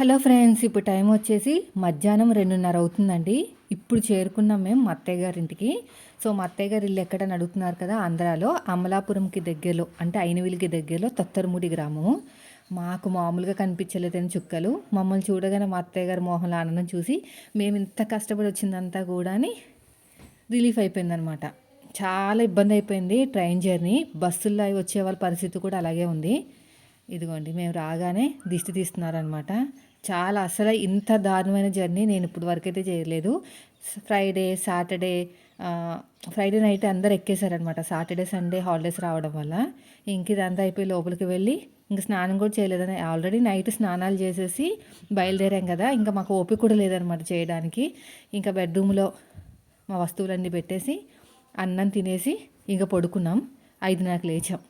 Hello friends, ఇప్పుడు time వచ్చేసి మధ్యాహ్నం 2:30 అవుతుందండి. ఇప్పుడు చేరుకున్నాం మేము మా అత్తయ్య గారింటికి. సో మా అత్తయ్య గారి ఇల్లు ఎక్కడని అడుగుతున్నారు కదా, ఆంధ్రాలో అమలాపురంకి దగ్గరలో, అంటే అయినవిలికి దగ్గరలో తత్తరముడి గ్రామము. మాకు మామూలుగా కనిపించలేదని చుక్కలు. మమ్మల్ని చూడగానే మా అత్తయ్య గారి మొహంలో ఆనందం చూసి మేము ఇంత కష్టపడి వచ్చిందంతా కూడా రిలీఫ్ అయిపోయిందనమాట. చాలా ఇబ్బంది అయిపోయింది ట్రైన్ జర్నీ. బస్సుల్లో అవి వచ్చే వాళ్ళ పరిస్థితి కూడా అలాగే ఉంది. ఇదిగోండి మేము రాగానే దిష్టి తీస్తున్నారనమాట. చాలా అసలు ఇంత దారుణమైన జర్నీ నేను ఇప్పుడు వరకైతే చేయలేదు. ఫ్రైడే సాటర్డే ఫ్రైడే నైట్ అందరు ఎక్కేశారనమాట. సాటర్డే సండే హాలిడేస్ రావడం వల్ల ఇంక ఇదంతా అయిపోయి లోపలికి వెళ్ళి ఇంక స్నానం కూడా చేయలేదని, ఆల్రెడీ నైట్ స్నానాలు చేసేసి బయలుదేరాం కదా, ఇంకా మాకు ఓపిక కూడా లేదనమాట చేయడానికి. ఇంకా బెడ్రూమ్లో మా వస్తువులన్నీ పెట్టేసి అన్నం తినేసి ఇంకా పడుకున్నాం. 5:30కి లేచాం.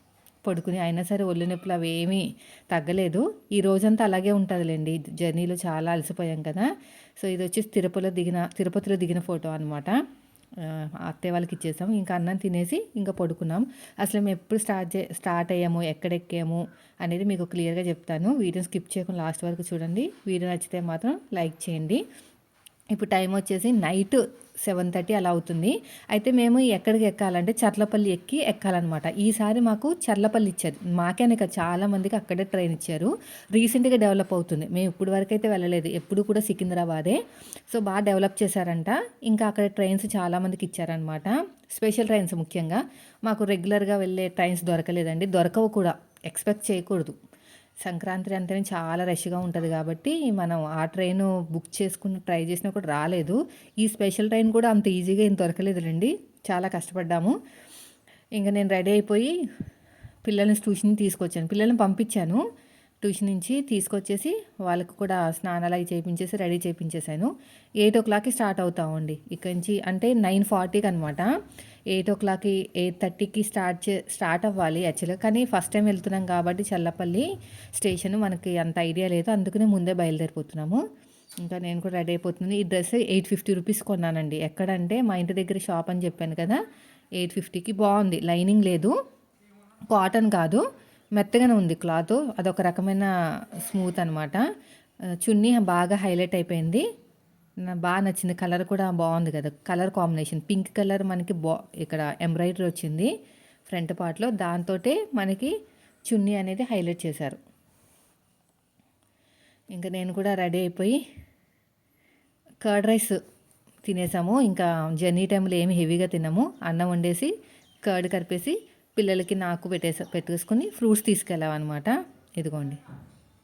పడుకుని అయినా సరే ఒళ్ళు నొప్పులు అవి ఏమీ తగ్గలేదు. ఈ రోజంతా అలాగే ఉంటుందిలేండి. జర్నీలో చాలా అలసిపోయాం కదా. సో ఇది వచ్చేసి తిరుపతిలో దిగిన ఫోటో అనమాట. అత్తయ్య వాళ్ళకి ఇచ్చేసాం. ఇంకా అన్నం తినేసి ఇంకా పడుకున్నాం. అసలు మేము ఎప్పుడు స్టార్ట్ అయ్యాము, ఎక్కడెక్కాము అనేది మీకు క్లియర్గా చెప్తాను. వీడియో స్కిప్ చేయకుండా లాస్ట్ వరకు చూడండి. వీడియో నచ్చితే మాత్రం లైక్ చేయండి. ఇప్పుడు టైం వచ్చేసి నైట్ 7:30 అలా అవుతుంది. అయితే మేము ఎక్కడికి ఎక్కాలంటే చర్లపల్లి ఎక్కాలన్నమాట. ఈసారి మాకు చర్లపల్లి ఇచ్చారు. మాకేనే కదా, చాలామందికి అక్కడే ట్రైన్ ఇచ్చారు. రీసెంట్గా డెవలప్ అవుతుంది. మేము ఇప్పుడు వరకు అయితే వెళ్ళలేదు. ఎప్పుడు కూడా సికింద్రాబాదే. సో బాగా డెవలప్ చేశారంట. ఇంకా అక్కడ ట్రైన్స్ చాలామందికి ఇచ్చారనమాట. స్పెషల్ ట్రైన్స్ ముఖ్యంగా. మాకు రెగ్యులర్గా వెళ్ళే ట్రైన్స్ దొరకలేదండి. దొరకవు కూడా, ఎక్స్పెక్ట్ చేయకూడదు. సంక్రాంతి అంటేనే చాలా రష్గా ఉంటుంది కాబట్టి మనం ఆ ట్రైన్ బుక్ చేసుకుని ట్రై చేసినా కూడా రాలేదు. ఈ స్పెషల్ ట్రైన్ కూడా అంత ఈజీగా ఏం దొరకలేదులేండి. చాలా కష్టపడ్డాము. ఇంకా నేను రెడీ అయిపోయి పిల్లల్ని ట్యూషన్ తీసుకొచ్చాను. పిల్లల్ని పంపించాను ట్యూషన్ నుంచి. తీసుకొచ్చేసి వాళ్ళకు కూడా స్నానాలు అవి చేయించేసి రెడీ చేయించేసాను. 8:00కి స్టార్ట్ అవుతామండి ఇక్కడి నుంచి. అంటే 9:40కి అనమాట. 8:00కి 8:30కి స్టార్ట్ అవ్వాలి యాక్చువల్గా. కానీ ఫస్ట్ టైం వెళ్తున్నాం కాబట్టి చల్లపల్లి స్టేషన్ మనకి అంత ఐడియా లేదు. అందుకనే ముందే బయలుదేరిపోతున్నాము. ఇంకా నేను కూడా రెడీ అయిపోతున్నాను. ఈ డ్రెస్ 850 రూపీస్ కొన్నానండి. ఎక్కడంటే మా ఇంటి దగ్గర షాప్ అని చెప్పాను కదా, 850కి బాగుంది. లైనింగ్ లేదు, కాటన్ కాదు, మెత్తగానే ఉంది క్లాత్. అదొక రకమైన స్మూత్ అనమాట. చున్నీ బాగా హైలైట్ అయిపోయింది. నాకు బాగా నచ్చింది. కలర్ కూడా బాగుంది కదా, కలర్ కాంబినేషన్ పింక్ కలర్ మనకి ఇక్కడ ఎంబ్రాయిడరీ వచ్చింది ఫ్రంట్ పార్ట్లో. దాంతో మనకి చున్నీ అనేది హైలైట్ చేశారు. ఇంకా నేను కూడా రెడీ అయిపోయి కర్డ్ రైస్ తినేసాము. ఇంకా జర్నీ టైంలో ఏమి హెవీగా తిన్నాము. అన్నం వండేసి కర్డ్ కలిపేసి పిల్లలకి నాకు పెట్టేసుకుని ఫ్రూట్స్ తీసుకెళ్ళామన్నమాట. ఇదిగోండి,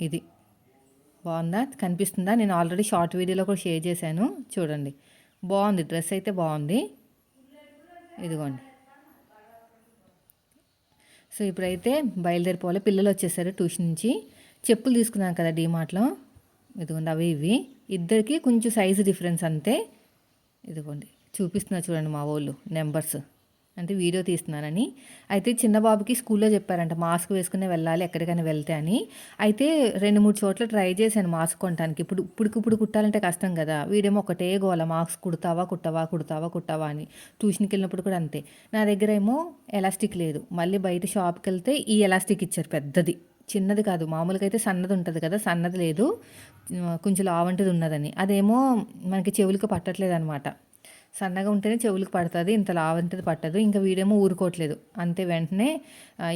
ఇది బాగుందా, కనిపిస్తుందా? నేను ఆల్రెడీ షార్ట్ వీడియోలో కూడా షేర్ చేశాను, చూడండి. బాగుంది, డ్రెస్ అయితే బాగుంది. ఇదిగోండి. సో ఇప్పుడైతే బయలుదేరిపోవాలి. పిల్లలు వచ్చేసారు ట్యూషన్ నుంచి. చెప్పులు తీసుకున్నాను కదా డీమార్ట్లో, ఇదిగోండి అవి ఇవి. ఇద్దరికి కొంచెం సైజు డిఫరెన్స్ అంతే. ఇదిగోండి చూపిస్తున్నా చూడండి మా వాళ్ళు నెంబర్స్, అంటే వీడియో తీస్తున్నానని. అయితే చిన్న బాబుకి స్కూల్లో చెప్పారంట మాస్క్ వేసుకునే వెళ్ళాలి ఎక్కడికైనా వెళ్తే అని. అయితే 2-3 చోట్ల ట్రై చేశాను మాస్క్ కొనడానికి. ఇప్పుడు కుట్టాలంటే కష్టం కదా. వీడేమో ఒకటే గోల, మాస్క్ కుడతావా కుట్టవా కుడతావా కుట్టవా అని. ట్యూషన్కి వెళ్ళినప్పుడు కూడా అంతే. నా దగ్గర ఏమో ఎలాస్టిక్ లేదు. మళ్ళీ బయట షాప్కి వెళ్తే ఈ ఎలాస్టిక్ ఇచ్చారు, పెద్దది. చిన్నది కాదు, మామూలుగా అయితే సన్నది ఉంటుంది కదా, సన్నది లేదు, కొంచెం లావంటిది ఉన్నదని. అదేమో మనకి చెవులకు పట్టట్లేదు అనమాట. సన్నగా ఉంటేనే చెవులకు పడుతుంది, ఇంత లావంటిది పట్టదు. ఇంకా వీడేమో ఊరుకోవట్లేదు. అంతే వెంటనే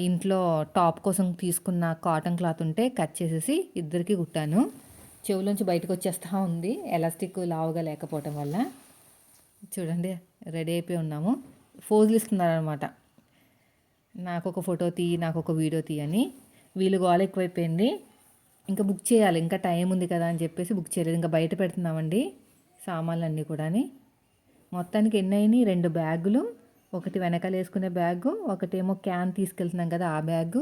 ఇంట్లో టాప్ కోసం తీసుకున్న కాటన్ క్లాత్ ఉంటే కట్ చేసేసి ఇద్దరికి కుట్టాను. చెవులోంచి బయటకు వచ్చేస్తూ ఉంది ఎలాస్టిక్ లావుగా లేకపోవటం వల్ల. చూడండి రెడీ అయిపోయి ఉన్నాము. ఫోజులు ఇస్తున్నారనమాట, నాకు ఒక ఫోటో తీయి, నాకు ఒక వీడియో తీయని. వీళ్ళు గోల ఎక్కువైపోయింది. ఇంకా బుక్ చేయాలి, ఇంకా టైం ఉంది కదా అని చెప్పేసి బుక్ చేయలేదు. ఇంకా బయట పెడుతున్నామండి సామాన్లన్నీ కూడా. మొత్తానికి ఎన్ని అయినాయి, 2 బ్యాగులు, ఒకటి వెనకాల వేసుకునే బ్యాగు, ఒకటేమో క్యాన్ తీసుకెళ్తున్నాం కదా ఆ బ్యాగు.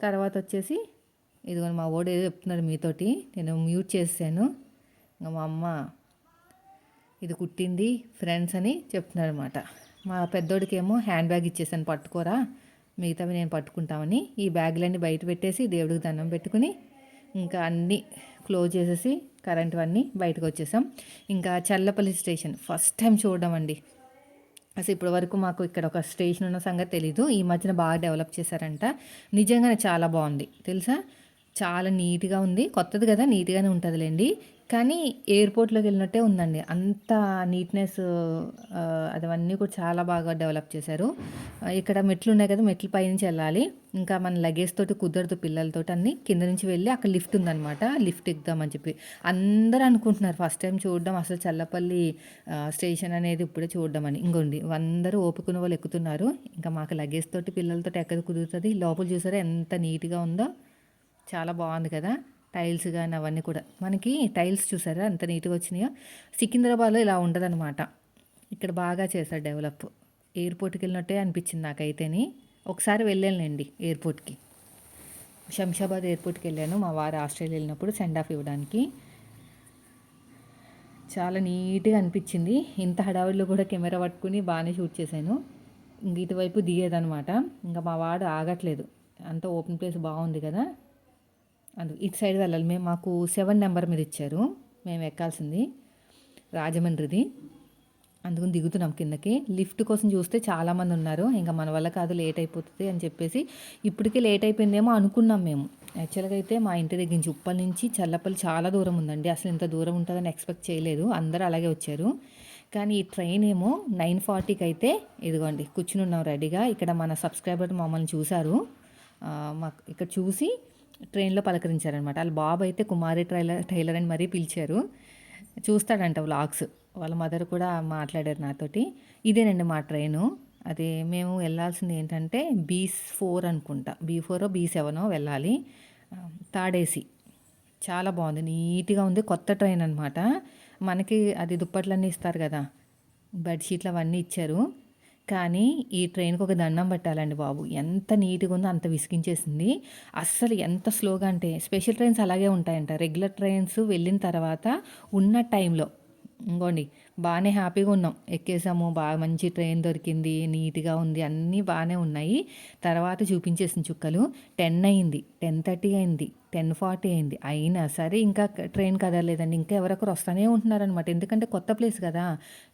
తర్వాత వచ్చేసి ఇదిగో మా ఓడు ఏదో చెప్తున్నాడు మీతోటి, నేను మ్యూట్ చేసాను. ఇంకా మా అమ్మ ఇది కుట్టింది ఫ్రెండ్స్ అని చెప్తున్నాడు అనమాట. మా పెద్దోడికి ఏమో హ్యాండ్ బ్యాగ్ ఇచ్చేసాను, పట్టుకోరా, మిగతావి నేను పట్టుకుంటామని. ఈ బ్యాగులన్నీ బయట పెట్టేసి దేవుడికి దండం పెట్టుకుని ఇంకా అన్నీ క్లోజ్ చేసేసి కరెంట్ అన్నీ బయటకు వచ్చేసాం. ఇంకా చల్లపల్లి స్టేషన్ ఫస్ట్ టైం చూడడం అండి. అసలు ఇప్పటి వరకు మాకు ఇక్కడ ఒక స్టేషన్ ఉన్న సంగతి తెలీదు. ఈ మధ్యన బాగా డెవలప్ చేశారంట. నిజంగానే చాలా బాగుంది తెలుసా. చాలా నీట్‌గా ఉంది. కొత్తది గదా! నీట్‌గానే ఉంటదిలెండి. కానీ ఎయిర్‌పోర్ట్‌లోకి వెళ్ళినట్టే ఉందండి. అంత నీట్‌నెస్ అవన్నీ కూడా చాలా బాగా డెవలప్ చేశారు. ఇక్కడ మెట్లున్నాయి కదా! మెట్ల పైనుంచి వెళ్ళాలి. ఇంకా మన లగేజ్ తోటి కుదరదు పిల్లలతోటి అన్నీ. కింద నుంచి వెళ్ళి అక్కడ లిఫ్ట్ ఉందనమాట. లిఫ్ట్ ఎక్కుదామని చెప్పి. అందరూ అనుకుంటున్నారు ఫస్ట్ టైమ్ చూడడం అసలు చల్లపల్లి స్టేషన్ అనేది ఇప్పుడే చూడడం అని. ఇంగోండి అందరూ ఓపికున్న వాళ్ళు ఎక్కుతున్నారు. ఇంకా మాకు లగేజ్ తోటి పిల్లలతోటి ఎక్కడ కుదురుతది. లోపల చూసారా ఎంత నీట్‌గా ఉందో. చాలా బాగుంది కదా! టైల్స్ గాని అవన్నీ కూడా. మనకి టైల్స్ చూసారా ఎంత నీట్‌గా వచ్చినాయో. సికింద్రాబాద్‌లో ఇలా ఉండదనమాట. ఇక్కడ బాగా చేశారు డెవలప్. ఎయిర్‌పోర్ట్‌కెళ్ళినట్టే అనిపించింది నాకైతేని. ఒకసారి వెళ్ళానులెండి ఎయిర్‌పోర్ట్‌కి. శంషాబాద్ ఎయిర్‌పోర్ట్‌కెళ్ళాను. మా వారు ఆస్ట్రేలియా వెళ్ళినప్పుడు సెండ్ ఆఫ్ ఇవ్వడానికి. చాలా నీట్‌గా అనిపించింది. ఇంత హడావిడిలో కూడా కెమెరా పట్టుకొని బాగానే షూట్ చేశాను. ఇంక ఇటువైపు దిగేదనమాట. ఇంక మా వాడు ఆగట్లేదు. అంతా ఓపెన్ ప్లేస్ బాగుంది కదా! ఇటు సైడ్ వెళ్ళాలి. మాకు 7 నెంబర్ మీద ఇచ్చారు. మేము ఎక్కాల్సింది రాజమండ్రిది. అందుకని దిగుతున్నాం కిందకి. లిఫ్ట్ కోసం చూస్తే చాలామంది ఉన్నారు. ఇంకా మన వల్ల కాదు లేట్ అయిపోతుంది అని చెప్పేసి ఇప్పటికే లేట్ అయిపోయిందేమో అనుకున్నాం మేము. యాక్చువల్‌గా అయితే మా ఇంటి దగ్గర నుంచి ఉప్పల్ నుంచి చల్లపల్లి చాలా దూరం ఉందండి. అసలు ఇంత దూరం ఉంటుందని ఎక్స్‌పెక్ట్ చేయలేదు. అందరూ అలాగే వచ్చారు. కానీ ఈ ట్రైన్ ఏమో 9:40కి అయితే ఇదిగోండి కూర్చునున్నాం రెడీగా. ఇక్కడ మన సబ్స్క్రైబర్ మమ్మల్ని చూసారు. మాకు ఇక్కడ చూసి ట్రైన్‌లో పలకరించారనమాట. ఆళ్ళ బాబు అయితే కుమారి టైలర్ అని మరీ పిలిచారు. చూస్తాడంట వ్లాగ్స్. వాళ్ళ మదర్ కూడా మాట్లాడారు నాతోటి. ఇదేనండి మా ట్రైను. అది మేము వెళ్ళాల్సింది ఏంటంటే బీ4 అనుకుంటా. బీ4 బీ7 వెళ్ళాలి. Third AC. చాలా బాగుంది. నీట్‌గా ఉంది. కొత్త ట్రైన్ అనమాట. మనకి అది దుప్పట్లన్నీ ఇస్తారు కదా! బెడ్‌షీట్లు అవన్నీ ఇచ్చారు. కానీ ఈ ట్రైన్‌కి ఒక దండం పెట్టాలండి బాబు. ఎంత నీట్‌గా ఉందో అంత విసిగించేసింది. అస్సలు ఎంత స్లోగా అంటే స్పెషల్ ట్రైన్స్ అలాగే ఉంటాయంట. రెగ్యులర్ ట్రైన్స్ వెళ్ళిన తర్వాత ఉన్న టైంలో ఇంగోండి బానే హ్యాపీగా ఉన్నాం. ఎక్కేసాము. బాగా మంచి ట్రైన్ దొరికింది. నీట్‌గా ఉంది. అన్నీ బానే ఉన్నాయి. తర్వాత చూపించేసింది చుక్కలు. 10 అయింది. 10:30 అయింది. 10:40 అయింది. అయినా సరే ఇంకా ట్రైన్ కదలలేదండి. ఇంకా ఎవరొకరు వస్తానే ఉంటున్నారనమాట. ఎందుకంటే కొత్త ప్లేస్ కదా!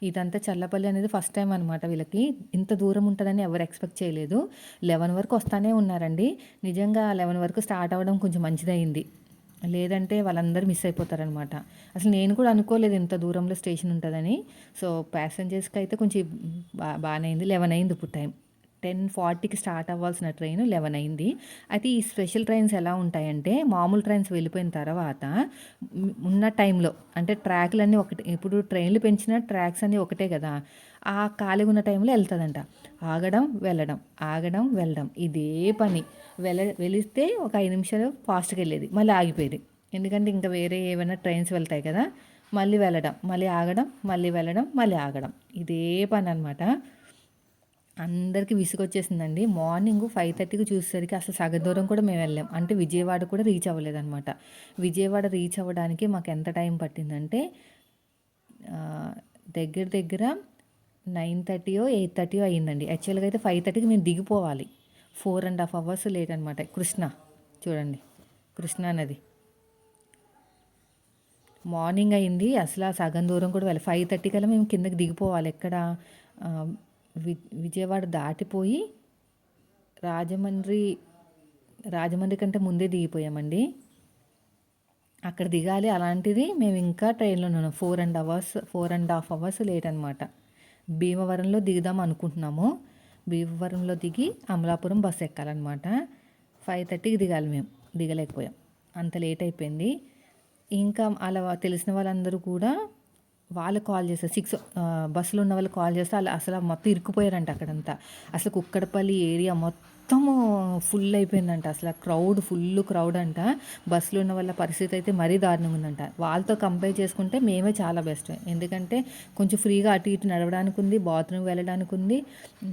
ఇదంతా చల్లపల్లి అనేది ఫస్ట్ టైమ్ అనమాట వీళ్ళకి. ఇంత దూరం ఉంటదని ఎవరు ఎక్స్‌పెక్ట్ చేయలేదు. 11 వరకు వస్తానే ఉన్నారండి. నిజంగా 11 వరకు స్టార్ట్ అవ్వడం కొంచెం మంచిదయింది. లేదంటే వాళ్ళందరూ మిస్ అయిపోతారనమాట. అసలు నేను కూడా అనుకోలేదు ఇంత దూరంలో స్టేషన్ ఉంటదని. సో, ప్యాసింజర్స్‌కి అయితే కొంచెం బానే అయింది. 11 అయింది ఇప్పుడు టైం. 10:40కి స్టార్ట్ అవ్వాల్సిన ట్రైన్ 11 అయింది. అయితే ఈ స్పెషల్ ట్రైన్స్ ఎలా ఉంటాయంటే మామూలు ట్రైన్స్ వెళ్ళిపోయిన తర్వాత ఉన్న టైంలో అంటే ట్రాక్‌లన్నీ ఒకటే. ఇప్పుడు ట్రైన్‌లు పెంచిన ట్రాక్స్ అన్నీ ఒకటే కదా! ఆ ఖాళీగా ఉన్న టైంలో ఎళ్తదంట. ఆగడం, వెళ్ళడం, ఆగడం, వెళ్ళడం ఇదే పని. వెలిస్తే ఒక 5 నిమిషాలు ఫాస్ట్‌గా వెళ్ళేది. మళ్ళీ ఆగిపోయేది. ఎందుకంటే ఇంకా వేరే ఏవైనా ట్రైన్స్ వెళ్తాయి కదా! మళ్ళీ వెళ్ళడం, మళ్ళీ ఆగడం, మళ్ళీ వెళ్ళడం, మళ్ళీ ఆగడం. ఇదే పననమాట. అందరికి విసుగొచ్చేసిందండి. మార్నింగ్ 5:30కి చూసేసరికి అసలు సగం దూరం కూడా మేము వెళ్ళాం. అంటే విజయవాడ కూడా రీచ్ అవ్వలేదనమాట. విజయవాడ రీచ్ అవ్వడానికి మాకు ఎంత టైం పట్టిందంటే ఆహ్, దగ్గర దగ్గర 9:30 8:30 అయిందండి. యాక్చువల్‌గా అయితే 5:30కి మేము దిగిపోవాలి. 4 ½ అవర్స్ లేట్ అనమాట. చూడండి. కృష్ణా నది. మార్నింగ్ అయింది. అసల సగం దూరం కూడా 5:30 కల్లా మేము కిందకి దిగిపోవాలి. ఎక్కడ ఆహ్, వి విజయవాడ దాటిపోయి రాజమండ్రి, రాజమండ్రి కంటే ముందే దిగిపోయామండి. అక్కడ దిగాలి. అలాంటిది మేము ఇంకా ట్రైన్‌లోనే ఉన్నాం. 4 ½ అవర్స్ లేట్ అనమాట. భీమవరంలో దిగుదాం అనుకుంటున్నాము. భీమవరంలో దిగి అమలాపురం బస్సు ఎక్కాలనమాట. 5:30కి దిగాలి మేము. దిగలేకపోయాం. అంత లేట్ అయిపోయింది. ఇంకా అలా తెలిసిన వాళ్ళందరూ కూడా వాళ్ళు కాల్ చేశారు. బస్సులో ఉన్న వాళ్ళు కాల్ చేస్తే అసలు మొత్తం ఇరుక్కుపోయారంట అక్కడంతా. అసలు కుక్కడపల్లి ఏరియా మొత్తము ఫుల్ అయిపోయిందంట. అసలు ఫుల్ క్రౌడ్ అంట. బస్సులో ఉన్న వాళ్ళ పరిస్థితి అయితే మరీ దారుణంగా ఉందంట. వాళ్ళతో కంపేర్ చేసుకుంటే మేమే చాలా బెస్ట్. ఎందుకంటే కొంచెం ఫ్రీగా అటు ఇటు నడవడానికి ఉంది. బాత్రూమ్ వెళ్ళడానికి ఉంది.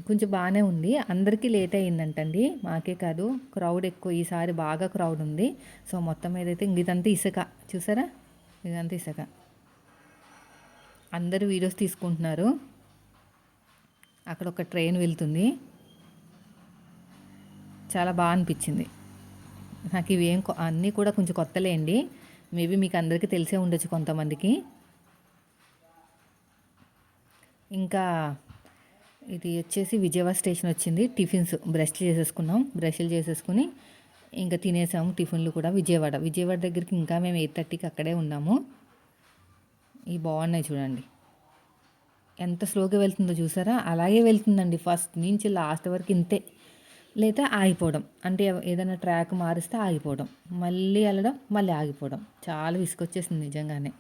కొంచెం బాగానే ఉంది. అందరికీ లేట్ అయిందంటండి. మాకే కాదు క్రౌడ్ ఎక్కువ. ఈసారి బాగా క్రౌడ్ ఉంది. సో, మొత్తం మీదైతే ఇదంతా ఇసుక చూసారా? ఇదంతా ఇసుక. అందరూ వీడియోస్ తీసుకుంటున్నారు. అక్కడ ఒక ట్రైన్ వెళ్తుంది. చాలా బాగా అనిపించింది. నాకు ఇవేం అన్నీ కూడా కొంచెం కొత్తలేండి. మేబీ మీకు అందరికీ తెలిసే ఉండొచ్చు కొంతమందికి. ఇంకా ఇది వచ్చేసి విజయవాడ స్టేషన్ వచ్చింది. టిఫిన్స్ బ్రష్లు చేసేసుకున్నాం. బ్రష్లు చేసేసుకుని ఇంకా తినేసాము టిఫిన్లు కూడా. విజయవాడ దగ్గరికి ఇంకా మేము 8:30కి అక్కడే ఉన్నాము. ఇవి బాగున్నాయి చూడండి, ఎంత స్లోగా వెళ్తుందో చూసారా? అలాగే వెళ్తుందండి ఫస్ట్ నుంచి లాస్ట్ వరకు ఇంతే. లేదా ఆగిపోవడం, అంటే ఏదైనా ట్రాక్ మారిస్తే ఆగిపోవడం, మళ్ళీ వెళ్ళడం, మళ్ళీ ఆగిపోవడం. చాలా విసుకొచ్చేసింది నిజంగానే.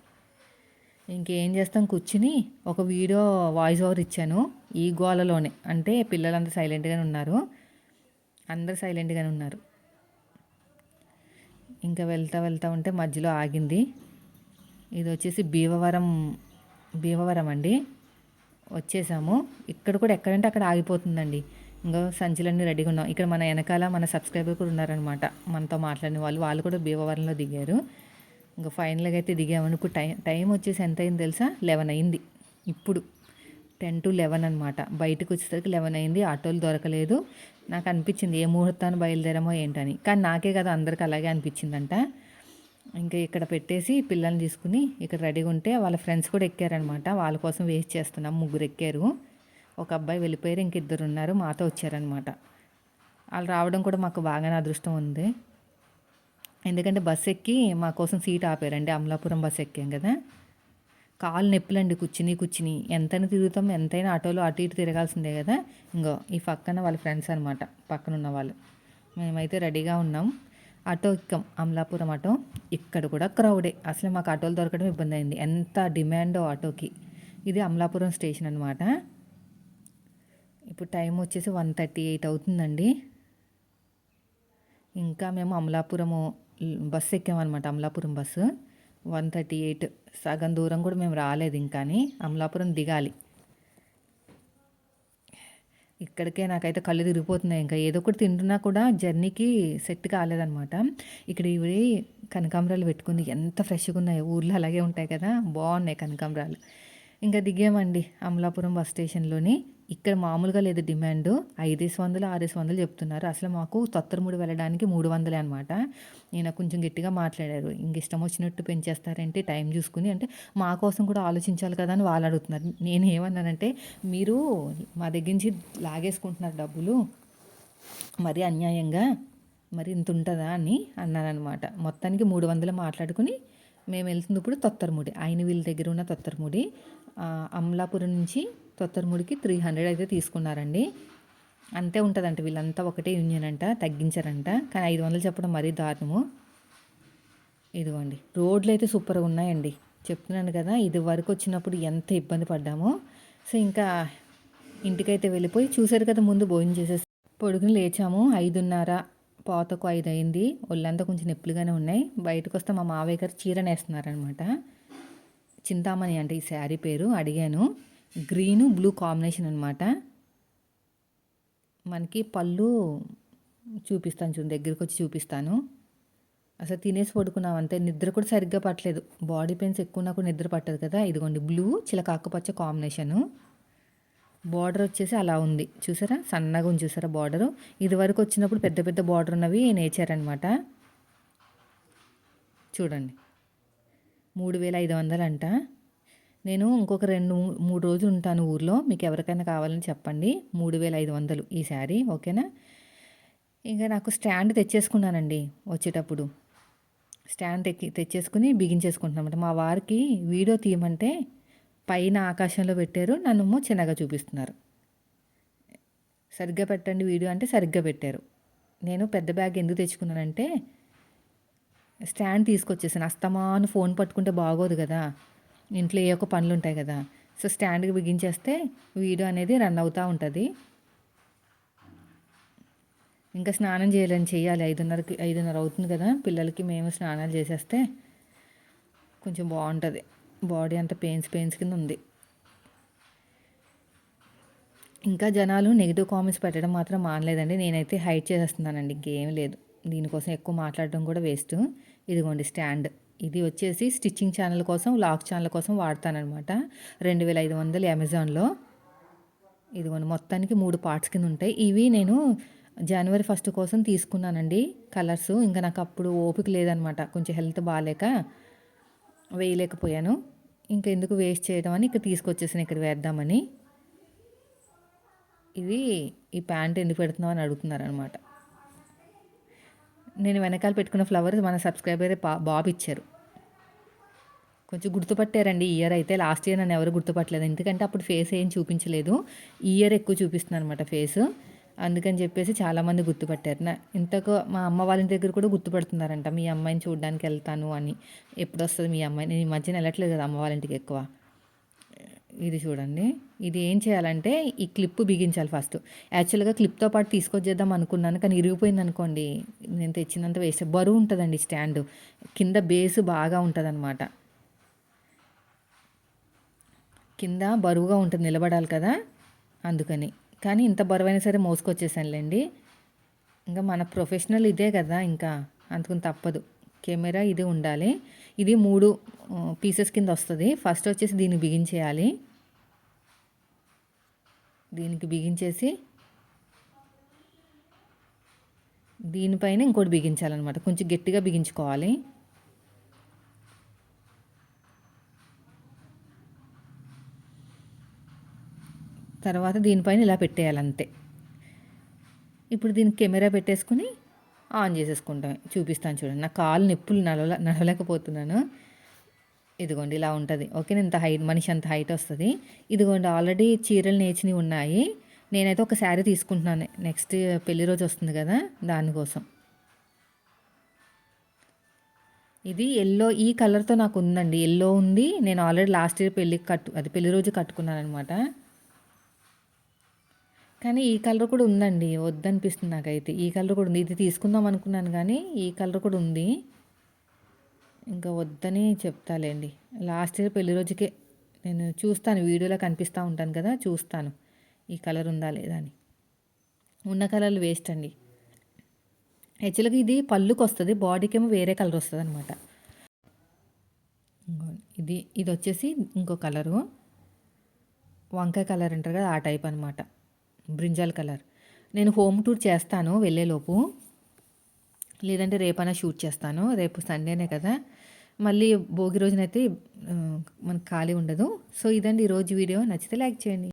ఇంకేం చేస్తాం, కూర్చుని ఒక వీడియో వాయిస్ ఓవర్ ఇచ్చాను ఈ గోలలోనే. అంటే పిల్లలంతా సైలెంట్గానే ఉన్నారు, అందరు సైలెంట్గానే ఉన్నారు. ఇంకా వెళ్తా ఉంటే మధ్యలో ఆగింది. ఇది వచ్చేసి భీమవరం అండి. వచ్చేసాము. ఇక్కడ కూడా ఎక్కడంటే అక్కడ ఆగిపోతుందండి. ఇంకా సంచులన్నీ రెడీగా ఉన్నాం. ఇక్కడ మన వెనకాల మన సబ్స్క్రైబర్ కూడా ఉన్నారనమాట, మనతో మాట్లాడిన వాళ్ళు కూడా భీమవరంలో దిగారు. ఇంకా ఫైనల్గా అయితే దిగాము. ఇప్పుడు టైం వచ్చేసి ఎంత అయింది తెలుసా? 11 అయింది. ఇప్పుడు 10 to 11 అనమాట. బయటకు వచ్చేసరికి 11 అయింది. ఆటోలు దొరకలేదు. నాకు అనిపించింది ఏ ముహూర్తాన్ని బయలుదేరామో ఏంటని. కానీ నాకే కదా, అందరికి అలాగే అనిపించిందంట. ఇంకా ఇక్కడ పెట్టేసి పిల్లల్ని తీసుకుని ఇక్కడ రెడీగా ఉంటే వాళ్ళ ఫ్రెండ్స్ కూడా ఎక్కారనమాట. వాళ్ళ కోసం వెయిట్ చేస్తున్నాం. 3 ఎక్కారు, ఒక అబ్బాయి వెళ్ళిపోయారు, ఇంక 2 ఉన్నారు, మాతో వచ్చారనమాట. వాళ్ళు రావడం కూడా మాకు బాగానే అదృష్టం ఉంది. ఎందుకంటే బస్సు ఎక్కి మా కోసం సీట్ ఆపారండి. అమలాపురం బస్సు ఎక్కాం కదా. కాళ్ళు నొప్పులండి, కూర్చుని ఎంతైనా తిరుగుతాం, ఎంతైనా ఆటోలో అటు ఇటు తిరగాల్సిందే కదా. ఇంకో ఈ పక్కన వాళ్ళ ఫ్రెండ్స్ అనమాట, పక్కన ఉన్న వాళ్ళు. మేమైతే రెడీగా ఉన్నాం. ఆటో ఎక్కాం, అమలాపురం ఆటో. ఇక్కడ కూడా క్రౌడే, అసలు మాకు ఆటోలు దొరకడం ఇబ్బంది అయింది. ఎంత డిమాండో ఆటోకి. ఇది అమలాపురం స్టేషన్ అనమాట. ఇప్పుడు టైం వచ్చేసి 1:38 అవుతుందండి. ఇంకా మేము అమలాపురము బస్సు ఎక్కామన్నమాట. అమలాపురం బస్సు 1:38. సగం దూరం కూడా మేము రాలేదు ఇంకాని, అమలాపురం దిగాలి. ఇక్కడికే నాకైతే కళ్ళు తిరిగిపోతున్నాయి. ఇంకా ఏదో ఒకటి తింటున్నా కూడా జర్నీకి సెట్ కాలేదనమాట. ఇక్కడ ఇవి కనకాంబరాలు పెట్టుకుంది, ఎంత ఫ్రెష్గా ఉన్నాయో. ఊర్లో అలాగే ఉంటాయి కదా, బాగున్నాయి కనకాంబరాలు. ఇంకా దిగామండి అమలాపురం బస్ స్టేషన్లోని. ఇక్కడ మామూలుగా లేదు డిమాండ్, 500, 600 చెప్తున్నారు. అసలు మాకు తొత్తరముడి వెళ్ళడానికి 300 అనమాట. నేను కొంచెం గట్టిగా మాట్లాడారు. ఇంక ఇష్టం వచ్చినట్టు పెంచేస్తారంటే టైం చూసుకుని, అంటే మా కోసం కూడా ఆలోచించాలి కదా అని వాళ్ళు అడుగుతున్నారు. నేను ఏమన్నానంటే, మీరు మా దగ్గర నుంచి లాగేసుకుంటున్నారు డబ్బులు, మరి అన్యాయంగా, మరి ఇంత ఉంటుందా అని అన్నానమాట. మొత్తానికి 300 మాట్లాడుకుని మేము వెళ్తుంది ఇప్పుడు తొత్తరముడి, వీళ్ళ దగ్గర ఉన్న తొత్తరముడి. అమలాపురం నుంచి తొత్తరముడికి 300 అయితే తీసుకున్నారండి. అంతే ఉంటుందంట, వీళ్ళంతా ఒకటే యూనియన్ అంట, తగ్గించారంట. కానీ 500 చెప్పడం మరీ దారుణము. ఇదిగోండి, రోడ్లు అయితే సూపర్గా ఉన్నాయండి. చెప్తున్నాను కదా, ఇది వరకు వచ్చినప్పుడు ఎంత ఇబ్బంది పడ్డామో. సో ఇంకా ఇంటికైతే వెళ్ళిపోయి చూసారు కదా, ముందు భోజనం చేసేసి పొడుగుని లేచాము. 5:30, పాతకు 5 అయింది. ఒళ్ళంతా కొంచెం నొప్పులుగానే ఉన్నాయి. బయటకు వస్తే మా మావయ్య గారు చీర నేస్తున్నారనమాట. చింతామణి అంటే ఈ శారీ పేరు. అడిగాను. గ్రీను బ్లూ కాంబినేషన్ అనమాట. మనకి పళ్ళు చూపిస్తాను చూడండి, దగ్గరికి వచ్చి చూపిస్తాను. అసలు తినేసి పడుకున్నాం అంతే, నిద్ర కూడా సరిగ్గా పట్టలేదు. బాడీ పెయిన్స్ ఎక్కువ నాకు నిద్ర పట్టదు కదా. ఇదిగోండి, బ్లూ చిలక ఆకుపచ్చ కాంబినేషను. బార్డర్ వచ్చేసి అలా ఉంది చూసారా, సన్నగా ఉంది చూసారా బార్డరు. ఇది వరకు వచ్చినప్పుడు పెద్ద పెద్ద బార్డర్ ఉన్నవి నేర్చారనమాట. చూడండి, 3500 అంట. నేను ఇంకొక 2-3 రోజులు ఉంటాను ఊర్లో, మీకు ఎవరికైనా కావాలని చెప్పండి. 3500 ఈ శారీ, ఓకేనా. ఇంకా నాకు స్టాండ్ తెచ్చేసుకున్నానండి వచ్చేటప్పుడు. స్టాండ్ తెచ్చేసుకుని బిగించేసుకుంటున్నామంట. మా వారికి వీడియో తీయమంటే పైన ఆకాశంలో పెట్టారు, నన్ను చిన్నగా చూపిస్తున్నారు. సరిగ్గా పెట్టండి వీడియో అంటే సరిగ్గా పెట్టారు. నేను పెద్ద బ్యాగ్ ఎందుకు తెచ్చుకున్నానంటే, స్టాండ్ తీసుకొచ్చేసాను. అస్తమాను ఫోన్ పట్టుకుంటే బాగోదు కదా, ఇంట్లో ఏ ఒక్క పనులు ఉంటాయి కదా. సో స్టాండ్కి బిగించేస్తే వీడియో అనేది రన్ అవుతూ ఉంటుంది. ఇంకా స్నానం చేయాలి. 5:30 అవుతుంది కదా. పిల్లలకి మేము స్నానాలు చేసేస్తే కొంచెం బాగుంటుంది. బాడీ అంతా పెయిన్స్ కింద ఉంది. ఇంకా జనాలు నెగిటివ్ కామెంట్స్ పెట్టడం మాత్రం మానలేదండి. నేనైతే హైడ్ చేసేస్తున్నానండి, ఇంకేం లేదు. దీనికోసం ఎక్కువ మాట్లాడడం కూడా వేస్ట్. ఇదిగోండి స్టాండ్. ఇది వచ్చేసి స్టిచ్చింగ్ ఛానల్ కోసం, వ్లాగ్ ఛానల్ కోసం వాడతానమాట. 2500 అమెజాన్లో. ఇదిగోండి, మొత్తానికి 3 పార్ట్స్ కింద ఉంటాయి. ఇవి నేను జనవరి 1 కోసం తీసుకున్నానండి కలర్స్. ఇంకా నాకు అప్పుడు ఓపిక లేదనమాట, కొంచెం హెల్త్ బాగాలేక వేయలేకపోయాను. ఇంకా ఎందుకు వేస్ట్ చేయడం అని ఇక్కడ తీసుకొచ్చేసాను, ఇక్కడ వేద్దామని. ఇది ఈ ప్యాంట్ ఎందుకు పెడుతున్నావు అని అడుగుతున్నారనమాట. నేను వెనకాల పెట్టుకున్న ఫ్లవర్ మన సబ్స్క్రైబరే బాబు ఇచ్చారు. కొంచెం గుర్తుపట్టారండి ఈ ఇయర్ అయితే. లాస్ట్ ఇయర్ నన్ను ఎవరు గుర్తుపట్టలేదు. ఎందుకంటే అప్పుడు ఫేస్ ఏం చూపించలేదు. ఈ ఇయర్ ఎక్కువ చూపిస్తున్నాను అనమాట ఫేసు. అందుకని చెప్పేసి చాలామంది గుర్తుపట్టారు. ఇంతకు మా అమ్మ వాళ్ళ ఇంటి దగ్గర కూడా గుర్తుపడుతున్నారంట. మీ అమ్మాయిని చూడడానికి వెళ్తాను అని. ఎప్పుడొస్తుంది మీ అమ్మాయి? నేను ఈ మధ్యన వెళ్ళట్లేదు కదా అమ్మ వాళ్ళ ఇంటికి ఎక్కువ. ఇది చూడండి. ఇది ఏం చేయాలంటే ఈ క్లిప్ బిగించాలి ఫస్ట్. యాక్చువల్‌గా క్లిప్‌తో పాటు తీసుకొచ్చేద్దాం అనుకున్నాను. కానీ ఇరిగిపోయింది అనుకోండి. నేను తెచ్చినంత వేస్ట్. బరువు ఉంటదండి స్టాండు. కింద బేస్ బాగా ఉంటదనమాట. కింద బరువుగా ఉంటుంది నిలబడాలి కదా! అందుకని. కానీ ఇంత బరువైనా సరే మోసుకొచ్చేసానులెండి. ఇంకా మన ప్రొఫెషనల్ ఇదే కదా ఇంకా. అందుకని తప్పదు. కెమెరా ఇది ఉండాలి. ఇది 3 పీసెస్ కింద వస్తది. ఫస్ట్ వచ్చేసి దీన్ని బిగించేయాలి. దీనికి బిగించేసి దీనిపైన ఇంకోటి బిగించాలనమాట. కొంచెం గట్టిగా బిగించుకోవాలి. తర్వాత దీనిపైన ఇలా పెట్టేయాలి అంతే. ఇప్పుడు దీనికి కెమెరా పెట్టేసుకుని ఆన్ చేసేసుకుంటాం. చూపిస్తాను చూడండి. నా కాళ్ళు నొప్పులు నడవలేకపోతున్నాను. ఇదిగోండి ఇలా ఉంటుంది. ఓకేనా? ఇంత హైట్ మనిషి అంత హైట్ వస్తుంది. ఇదిగోండి ఆల్రెడీ చీరలు నేర్చినవి ఉన్నాయి. నేనైతే ఒక శారీ తీసుకుంటున్నాను. నెక్స్ట్ పెళ్లి రోజు వస్తుంది కదా దానికోసం. ఇది ఎల్లో ఈ కలర్తో నాకు ఉందండి. ఎల్లో ఉంది. నేను ఆల్రెడీ లాస్ట్ ఇయర్ పెళ్లి రోజు కట్టుకున్నాను అనమాట. కానీ ఈ కలర్ కూడా ఉందండి. వద్దనిపిస్తుంది నాకైతే. ఈ కలర్ కూడా ఉంది. ఇది తీసుకుందాం అనుకున్నాను కానీ ఈ కలర్ కూడా ఉంది. ఇంకా వద్దని చెప్తాలేండి. లాస్ట్ ఇయర్ పెళ్లి రోజుకే నేను చూస్తాను. వీడియోలో కనిపిస్తూ ఉంటాను కదా! చూస్తాను ఈ కలర్ ఉందా లేదా అని. ఉన్న కలర్లు వేస్ట్ అండి. యాక్చువల్‌గా ఇది పళ్ళుకి వస్తుంది. బాడీకేమో వేరే కలర్ వస్తుంది అనమాట. ఇది వచ్చేసి ఇంకో కలరు. వంకాయ కలర్ అంటారు కదా ఆ టైప్ అనమాట. Brinjal colour. నేను హోమ్ టూర్ చేస్తాను వెళ్ళేలోపు. లేదంటే రేపైనా షూట్ చేస్తాను. రేపు సండేనే కదా! మళ్ళీ భోగి రోజునైతే మనకు ఖాళీ ఉండదు. సో ఇదండి ఈరోజు వీడియో. నచ్చితే లైక్ చేయండి.